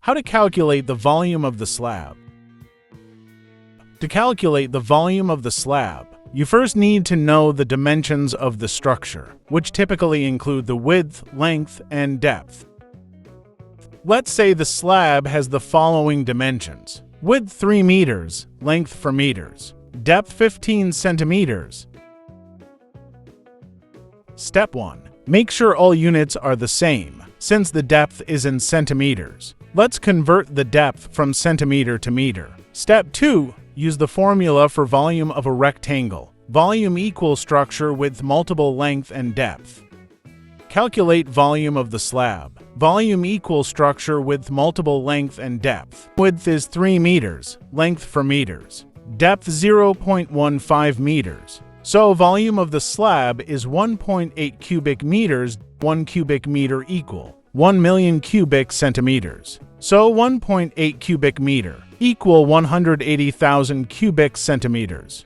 How to calculate the volume of the slab. To calculate the volume of the slab, you first need to know the dimensions of the structure, which typically include the width, length, and depth. Let's say the slab has the following dimensions: width 3 meters, length 4 meters, depth 15 centimeters. Step 1. Make sure all units are the same, since the depth is in centimeters. Let's convert the depth from centimeter to meter. Step 2. Use the formula for volume of a rectangle. Volume equals structure with multiple length and depth. Calculate volume of the slab. Volume equals structure with multiple length and depth. Width is 3 meters, length 4 meters, depth 0.15 meters. So volume of the slab is 1.8 cubic meters. 1 cubic meter equal 1 million cubic centimeters. So 1.8 cubic meter equal 180,000 cubic centimeters.